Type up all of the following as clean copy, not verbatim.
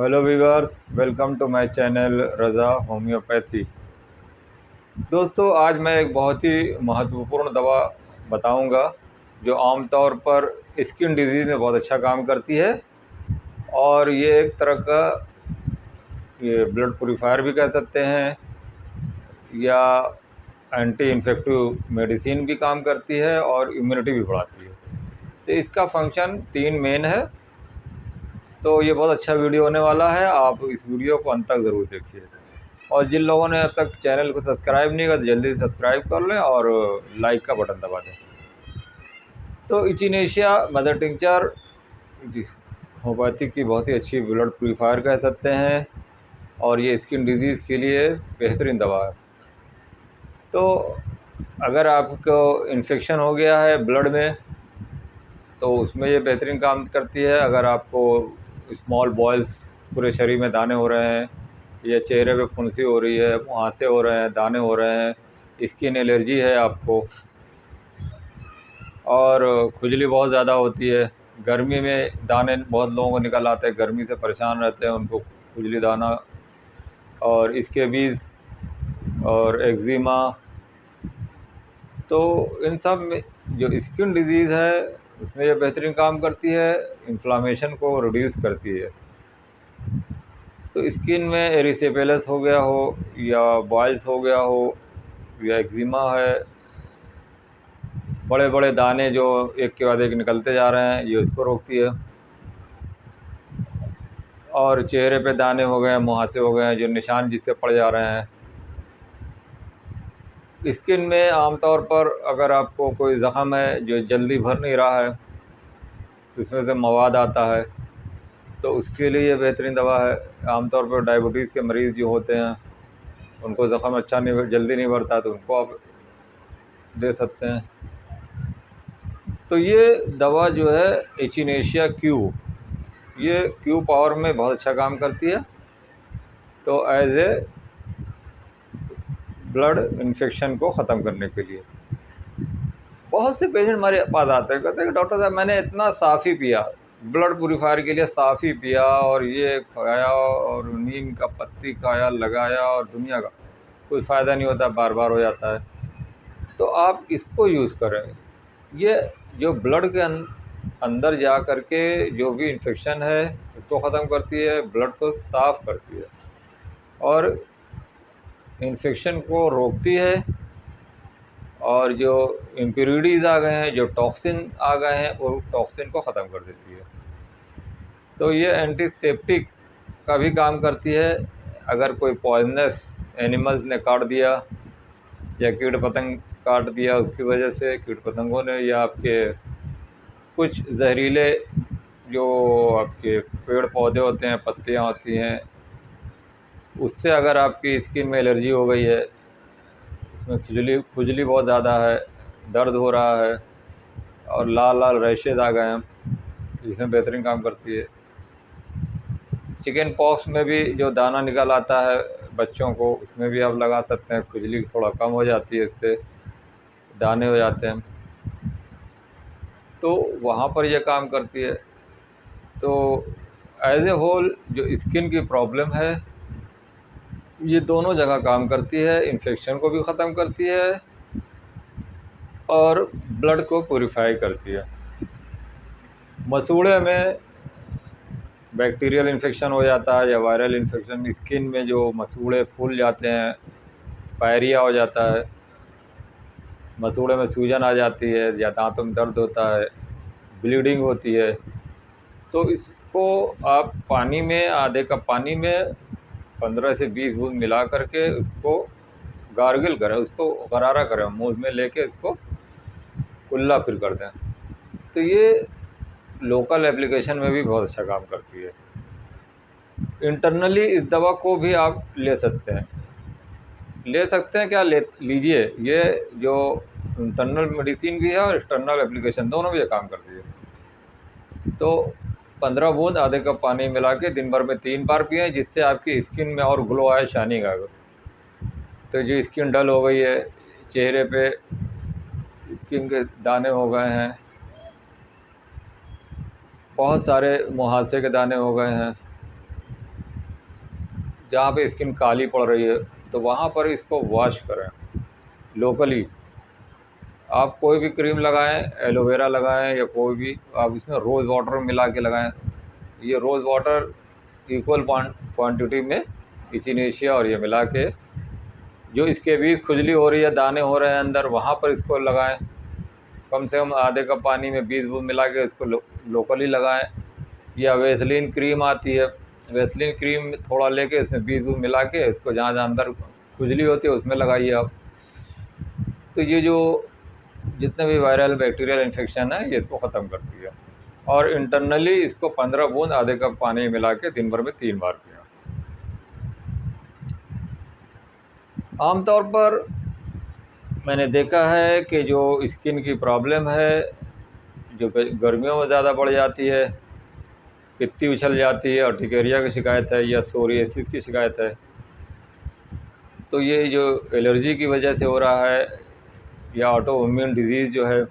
Hello viewers, welcome to my channel Raza homeopathy. दोस्तों, आज मैं एक बहुत ही महत्वपूर्ण दवा बताऊंगा जो आमतौर पर स्किन डिजीज़ में बहुत अच्छा काम करती है। और ये एक तरह का ये ब्लड प्यूरीफायर भी कह सकते हैं या एंटी इन्फेक्टिव मेडिसिन भी काम करती है और इम्यूनिटी भी बढ़ाती है। तो इसका फंक्शन 3 मेन है। तो ये बहुत अच्छा वीडियो होने वाला है, आप इस वीडियो को अंत तक ज़रूर देखिए। और जिन लोगों ने अब तक चैनल को सब्सक्राइब नहीं किया तो जल्दी से सब्सक्राइब कर लें और लाइक का बटन दबा दें। तो इचिनेशिया मदर टिंचर होम्योपैथिक की बहुत ही अच्छी ब्लड प्यूरीफायर कह सकते हैं और ये स्किन डिजीज़ के लिए बेहतरीन दवा है। तो अगर आपको इन्फेक्शन हो गया है ब्लड में तो उसमें ये बेहतरीन काम करती है। अगर आपको स्मॉल बॉयल्स पूरे शरीर में दाने हो रहे हैं या चेहरे पे फुंसी हो रही है, मुहासे हो रहे हैं, दाने हो रहे हैं, स्किन एलर्जी है आपको और खुजली बहुत ज़्यादा होती है, गर्मी में दाने बहुत लोगों को निकल आते हैं, गर्मी से परेशान रहते हैं, उनको खुजली दाना और स्कैबीज़ और एक्जिमा, तो इन सब में जो स्किन डिजीज़ है उसमें ये बेहतरीन काम करती है, इन्फ्लामेशन को रिड्यूस करती है। तो स्किन में एरिसेपेलस हो गया हो या बॉयल्स हो गया हो या एक्जिमा है, बड़े बड़े दाने जो एक के बाद एक निकलते जा रहे हैं, ये उसको रोकती है। और चेहरे पे दाने हो गए हैं, मुहासे हो गए हैं, जो निशान जिससे पड़ जा रहे हैं। स्किन में आमतौर पर अगर आपको कोई ज़ख़म है जो जल्दी भर नहीं रहा है, उसमें से मवाद आता है, तो उसके लिए ये बेहतरीन दवा है। आमतौर पर डायबिटीज़ के मरीज़ जो होते हैं उनको ज़ख़म अच्छा नहीं जल्दी नहीं भरता, तो उनको आप दे सकते हैं। तो ये दवा जो है एचिनेशिया क्यू, ये क्यू पावर में बहुत अच्छा काम करती है। तो एज ए ब्लड इन्फेक्शन को ख़त्म करने के लिए बहुत से पेशेंट हमारे पास आते हैं, कहते हैं कि डॉक्टर साहब मैंने इतना साफ़ी पिया, ब्लड प्यूरीफायर के लिए साफ़ी पिया और ये खाया और नीम का पत्ती खाया लगाया और दुनिया का कोई फ़ायदा नहीं होता, बार बार हो जाता है। तो आप इसको यूज़ करें। ये जो ब्लड के अंदर जा कर के जो भी इन्फेक्शन है उसको ख़त्म करती है, ब्लड को साफ़ करती है और इन्फेक्शन को रोकती है। और जो इम्प्योरिटीज़ आ गए हैं, जो टॉक्सिन आ गए हैं, वो टॉक्सिन को ख़त्म कर देती है। तो ये एंटीसेप्टिक का भी काम करती है। अगर कोई पॉइजनस एनिमल्स ने काट दिया या कीट पतंग काट दिया, उसकी वजह से कीट पतंगों ने या आपके कुछ जहरीले जो आपके पेड़ पौधे होते हैं, पत्तियाँ होती हैं, उससे अगर आपकी स्किन में एलर्जी हो गई है, उसमें खुजली बहुत ज़्यादा है, दर्द हो रहा है और लाल लाल रैशेज़ आ गए हैं, इसमें बेहतरीन काम करती है। चिकन पॉक्स में भी जो दाना निकल आता है बच्चों को, उसमें भी आप लगा सकते हैं, खुजली थोड़ा कम हो जाती है, इससे दाने हो जाते हैं, तो वहाँ पर यह काम करती है। तो एज ए होल जो स्किन की प्रॉब्लम है ये दोनों जगह काम करती है, इन्फेक्शन को भी ख़त्म करती है और ब्लड को प्यूरीफाई करती है। मसूड़े में बैक्टीरियल इन्फेक्शन हो जाता है या वायरल इन्फेक्शन, स्किन में जो मसूड़े फूल जाते हैं, पायरिया हो जाता है, मसूड़े में सूजन आ जाती है या दांतों में दर्द होता है, ब्लीडिंग होती है, तो इसको आप पानी में आधे कप पानी में 15 से 20 बूंद मिला करके उसको गार्गिल करें, उसको गरारा करें, मुंह में लेके इसको कुल्ला फिर कर दें। तो ये लोकल एप्लीकेशन में भी बहुत अच्छा काम करती है। इंटरनली इस दवा को भी आप ले सकते हैं, क्या लीजिए। ये जो इंटरनल मेडिसिन भी है और एक्सटर्नल एप्लीकेशन दोनों भी ये काम करती है। तो 15 बूंद आधे कप पानी मिला के दिन भर में 3 बार पिएं, जिससे आपकी स्किन में और ग्लो आए, शाइनिंग आए। तो जो स्किन डल हो गई है, चेहरे पे स्किन के दाने हो गए हैं, बहुत सारे मुहासे के दाने हो गए हैं, जहाँ पे स्किन काली पड़ रही है तो वहाँ पर इसको वॉश करें लोकली। आप कोई भी क्रीम लगाएं, एलोवेरा लगाएं या कोई भी, आप इसमें रोज़ वाटर मिला के लगाएं। ये रोज़ वाटर इक्वल क्वांटिटी में इचिनेशिया और ये मिला के, जो इसके बीच खुजली हो रही है, दाने हो रहे हैं अंदर, वहाँ पर इसको लगाएं। कम से कम आधे कप पानी में 20 बूंद मिला के इसको लोकली लगाएं। या वेसलीन क्रीम आती है, वेसलीन क्रीम थोड़ा लेके इसमें 20 बूंद मिला के इसको जहाँ जहाँ अंदर खुजली होती है उसमें लगाइए आप। तो ये जो जितने भी वायरल बैक्टीरियल इन्फेक्शन है ये इसको ख़त्म करती है। और इंटरनली इसको 15 बूंद आधे कप पानी में मिला के दिन भर में 3 बार पिएं। आमतौर पर मैंने देखा है कि जो स्किन की प्रॉब्लम है, जो गर्मियों में ज़्यादा बढ़ जाती है, पित्ती उछल जाती है, और टिकेरिया की शिकायत है या सोरियासिस की शिकायत है, तो ये जो एलर्जी की वजह से हो रहा है या ऑटो इम्यून डिजीज़ जो है,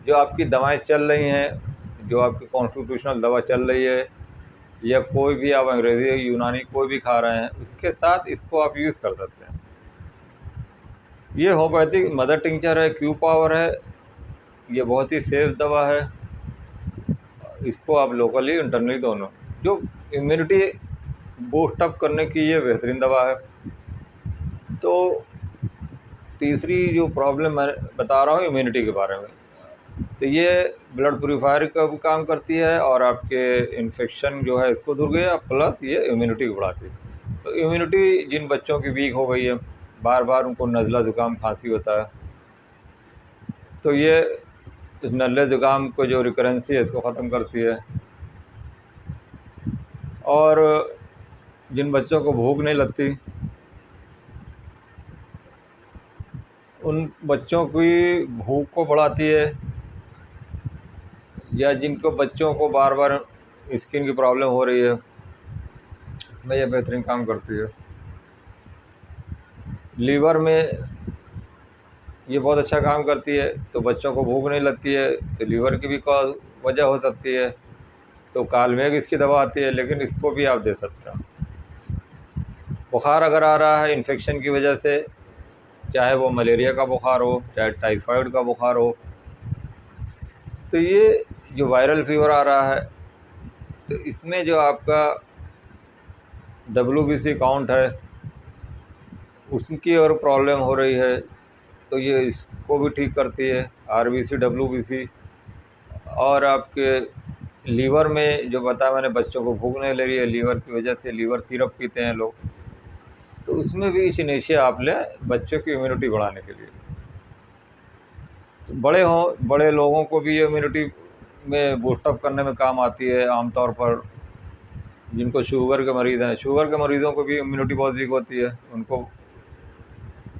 जो आपकी दवाएं चल रही हैं, जो आपकी कॉन्स्टिट्यूशनल दवा चल रही है, या कोई भी आप अंग्रेज़ी यूनानी कोई भी खा रहे हैं, उसके साथ इसको आप यूज़ कर सकते हैं। ये होम्योपैथिक मदर टिंचर है, क्यू पावर है, ये बहुत ही सेफ दवा है। इसको आप लोकली इंटरनली दोनों, जो इम्यूनिटी बूस्ट अप करने की ये बेहतरीन दवा है। तो तीसरी जो प्रॉब्लम मैं बता रहा हूँ इम्यूनिटी के बारे में, तो ये ब्लड प्यूरीफायर का भी काम करती है और आपके इन्फेक्शन जो है इसको दूर गया, प्लस ये इम्यूनिटी को बढ़ाती है। तो इम्यूनिटी जिन बच्चों की वीक हो गई है, बार बार उनको नज़ला ज़ुकाम खांसी होता है, तो ये इस नज़ले ज़ुकाम को जो रिकरेंसी है इसको ख़त्म करती है। और जिन बच्चों को भूख नहीं लगती, उन बच्चों की भूख को बढ़ाती है। या जिनको बच्चों को बार बार स्किन की प्रॉब्लम हो रही है, इसमें यह बेहतरीन काम करती है। लीवर में ये बहुत अच्छा काम करती है। तो बच्चों को भूख नहीं लगती है तो लीवर की भी कॉज वजह हो सकती है, तो कालमेघ इसकी दवा आती है, लेकिन इसको भी आप दे सकते हैं। बुखार अगर आ रहा है इन्फेक्शन की वजह से, चाहे वो मलेरिया का बुखार हो, चाहे टाइफाइड का बुखार हो, तो ये जो वायरल फीवर आ रहा है, तो इसमें जो आपका WBC काउंट है उसकी और प्रॉब्लम हो रही है, तो ये इसको भी ठीक करती है, RBC WBC। और आपके लीवर में जो बताया मैंने, बच्चों को भूख नहीं ले रही है लीवर की वजह से, लीवर सिरप पीते हैं लोग, तो उसमें भी इचिनेशिया आप लें बच्चों की इम्यूनिटी बढ़ाने के लिए। तो बड़े लोगों को भी इम्यूनिटी में बूस्टअप करने में काम आती है। आमतौर पर जिनको शुगर के मरीज़ हैं, शुगर के मरीज़ों को भी इम्यूनिटी बहुत वीक होती है, उनको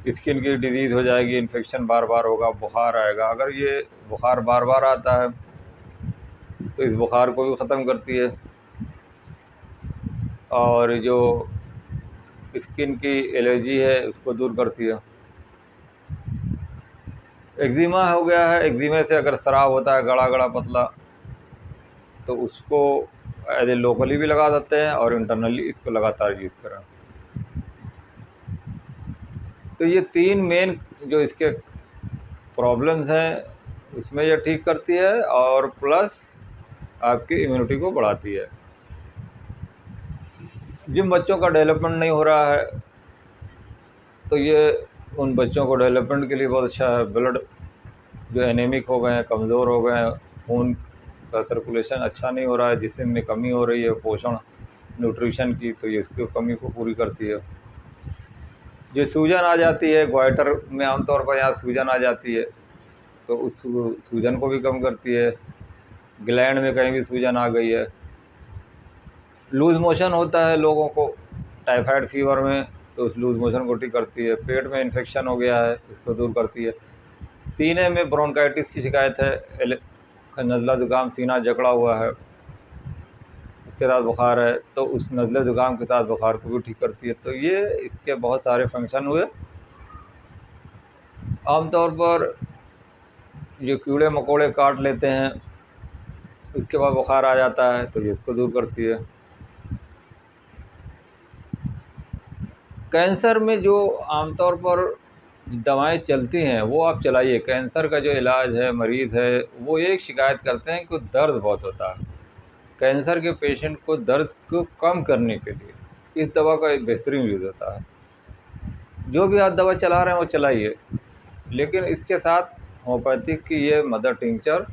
स्किन की डिजीज़ हो जाएगी, इन्फेक्शन बार बार होगा, बुखार आएगा। अगर ये बुखार बार बार आता है तो इस बुखार को भी ख़त्म करती है। और जो स्किन की एलर्जी है उसको दूर करती है। एक्जिमा हो गया है, एक्जिमे से अगर स्राव होता है गड़ा गड़ा पतला, तो उसको एज ए लोकली भी लगा सकते हैं और इंटरनली इसको लगातार यूज़ करें। तो ये 3 मेन जो इसके प्रॉब्लम्स हैं उसमें ये ठीक करती है, और प्लस आपकी इम्यूनिटी को बढ़ाती है। जिन बच्चों का डेवलपमेंट नहीं हो रहा है, तो ये उन बच्चों को डेवलपमेंट के लिए बहुत अच्छा है। ब्लड जो एनीमिक हो गए हैं, कमज़ोर हो गए हैं, खून का सर्कुलेशन अच्छा नहीं हो रहा है, जिसम में कमी हो रही है पोषण न्यूट्रिशन की, तो ये इसकी कमी को पूरी करती है। जो सूजन आ जाती है ग्वाइटर में, आमतौर पर यहाँ सूजन आ जाती है, तो उस सूजन को भी कम करती है। ग्लैंड में कहीं भी सूजन आ गई है, लूज़ मोशन होता है लोगों को टाइफाइड फीवर में, तो उस लूज़ मोशन को ठीक करती है। पेट में इन्फेक्शन हो गया है उसको दूर करती है। सीने में ब्रोंकाइटिस की शिकायत है, नज़ला ज़ुकाम, सीना जकड़ा हुआ है, उसके साथ बुखार है, तो उस नज़ले ज़ुकाम के साथ बुखार को भी ठीक करती है। तो ये इसके बहुत सारे फंक्शन हुए। आमतौर पर जो कीड़े मकोड़े काट लेते हैं उसके बाद बुखार आ जाता है, तो ये इसको दूर करती है। कैंसर में जो आमतौर पर दवाएं चलती हैं वो आप चलाइए। कैंसर का जो इलाज है, मरीज़ है वो एक शिकायत करते हैं कि दर्द बहुत होता है। कैंसर के पेशेंट को दर्द को कम करने के लिए इस दवा का एक बेहतरीन यूज़ होता है। जो भी आप दवा चला रहे हैं वो चलाइए, लेकिन इसके साथ होम्योपैथिक की ये मदर टिंचर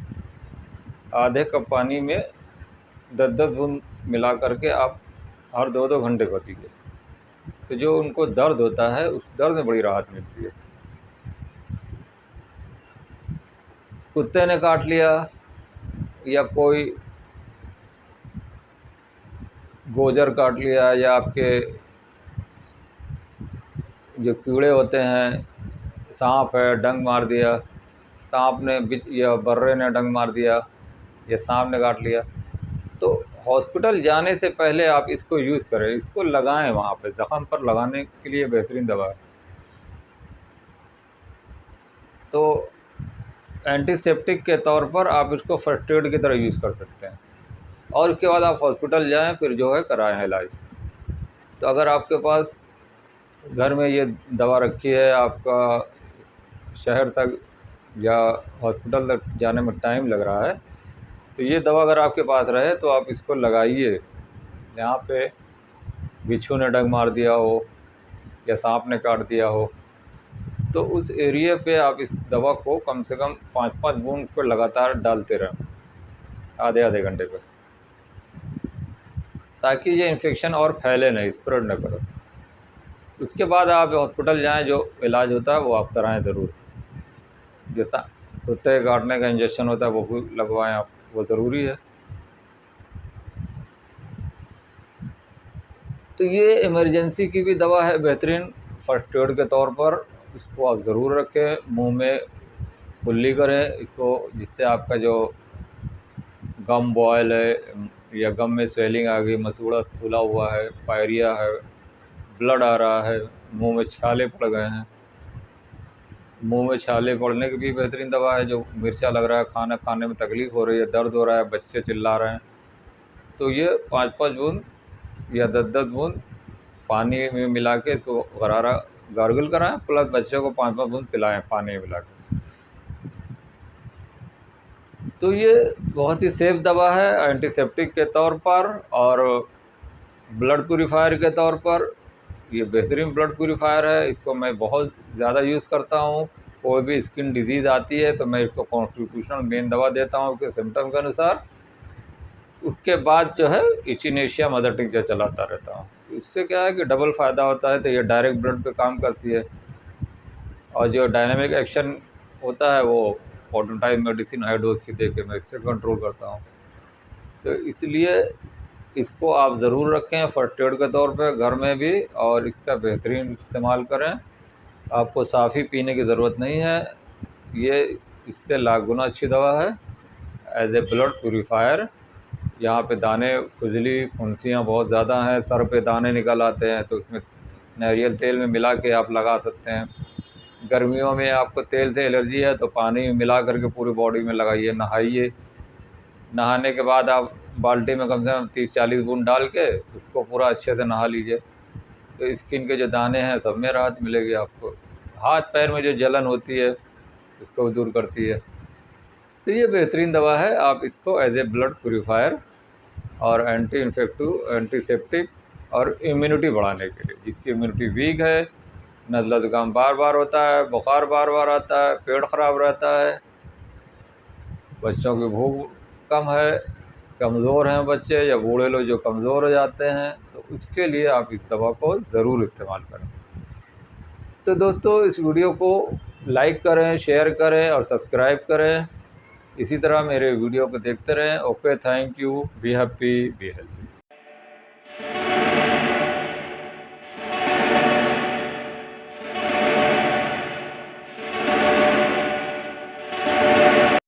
आधे कप पानी में 10-10 बूंद मिला करके आप हर 2-2 घंटे को पीजिए, तो जो उनको दर्द होता है उस दर्द में बड़ी राहत मिलती है। कुत्ते ने काट लिया या कोई गोजर काट लिया या आपके जो कीड़े होते हैं, सांप है डंक मार दिया, सांप ने या बर्रे ने डंक मार दिया या सांप ने काट लिया, तो हॉस्पिटल जाने से पहले आप इसको यूज़ करें, इसको लगाएं वहाँ पे ज़ख़म पर लगाने के लिए बेहतरीन दवा है। तो एंटीसेप्टिक के तौर पर आप इसको फर्स्ट एड की तरह यूज़ कर सकते हैं, और उसके बाद आप हॉस्पिटल जाएं, फिर जो है कराएं इलाज। तो अगर आपके पास घर में ये दवा रखी है, आपका शहर तक या हॉस्पिटल तक जाने में टाइम लग रहा है, तो ये दवा अगर आपके पास रहे तो आप इसको लगाइए। जहाँ पे बिच्छू ने डंक मार दिया हो या सांप ने काट दिया हो, तो उस एरिया पे आप इस दवा को कम से कम 5-5 बूंद पर लगातार डालते रहें आधे-आधे घंटे पे, ताकि ये इन्फेक्शन और फैले नहीं, स्प्रेड न करे। उसके बाद आप हॉस्पिटल जाएं, जो इलाज होता है वो आप कराएं ज़रूर। जो कुत्ते काटने का इंजेक्शन होता है वो भी लगवाएं आप, वो ज़रूरी है। तो ये इमरजेंसी की भी दवा है बेहतरीन फर्स्ट एड के तौर पर, इसको आप ज़रूर रखें। मुंह में कुल्ली करें इसको, जिससे आपका जो गम बॉयल है या गम में स्वेलिंग आ गई, मसूड़ा फूला हुआ है, पायरिया है, ब्लड आ रहा है, मुंह में छाले पड़ गए हैं, मुंह में छाले पड़ने की भी बेहतरीन दवा है। जो मिर्चा लग रहा है, खाना खाने में तकलीफ़ हो रही है, दर्द हो रहा है, बच्चे चिल्ला रहे हैं, तो ये 5-5 बूंद या 10-10 बूंद पानी में मिला के इसको गरारा गार्गल कराएं, प्लस बच्चे को 5-5 बूंद पिलाएं पानी में मिला के। तो ये बहुत ही सेफ़ दवा है एंटीसेप्टिक के तौर पर, और ब्लड प्यूरीफायर के तौर पर ये बेहतरीन ब्लड प्यूरीफायर है। इसको मैं बहुत ज़्यादा यूज़ करता हूँ। कोई भी स्किन डिजीज़ आती है तो मैं इसको कॉन्स्टिट्यूशनल मेन दवा देता हूँ उसके सिम्टम के अनुसार। उसके बाद जो है इचिनेशिया मदर टिंचर चलाता रहता हूँ। तो इससे क्या है कि डबल फ़ायदा होता है। तो ये डायरेक्ट ब्लड पे काम करती है, और जो डायनामिक एक्शन होता है वो पोर्टेंटाइल मेडिसिन हाई डोज की दे के मैं इससे कंट्रोल करता हूँ। तो इसलिए इसको आप ज़रूर रखें फर्स्ट एड के तौर पे घर में भी, और इसका बेहतरीन इस्तेमाल करें। आपको साफ़ी पीने की ज़रूरत नहीं है, ये इससे लाख गुना अच्छी दवा है एज ए ब्लड प्यूरीफायर। यहाँ पे दाने, खुजली, फुंसियाँ बहुत ज़्यादा हैं, सर पे दाने निकल आते हैं, तो इसमें नारियल तेल में मिला के आप लगा सकते हैं। गर्मियों में आपको तेल से एलर्जी है तो पानी में मिला करके पूरी बॉडी में लगाइए, नहाइए। नहाने के बाद आप बाल्टी में कम से कम 30-40 बूंद डाल के उसको पूरा अच्छे से नहा लीजिए, तो स्किन के जो दाने हैं सब में राहत मिलेगी आपको। हाथ पैर में जो जलन होती है उसको भी दूर करती है। तो ये बेहतरीन दवा है, आप इसको एज ए ब्लड प्यूरीफायर और एंटी इन्फेक्टिव, एंटीसेप्टिक और इम्यूनिटी बढ़ाने के लिए, जिसकी इम्यूनिटी वीक है, नज़ला ज़ुकाम बार बार होता है, बुखार बार बार आता है, पेट ख़राब रहता है, बच्चों की भूख कम है, कमज़ोर हैं बच्चे या बूढ़े लोग जो कमज़ोर हो जाते हैं, तो उसके लिए आप इस दवा को ज़रूर इस्तेमाल करें। तो दोस्तों इस वीडियो को लाइक करें, शेयर करें और सब्सक्राइब करें। इसी तरह मेरे वीडियो को देखते रहें। Okay, thank you, be happy, be healthy.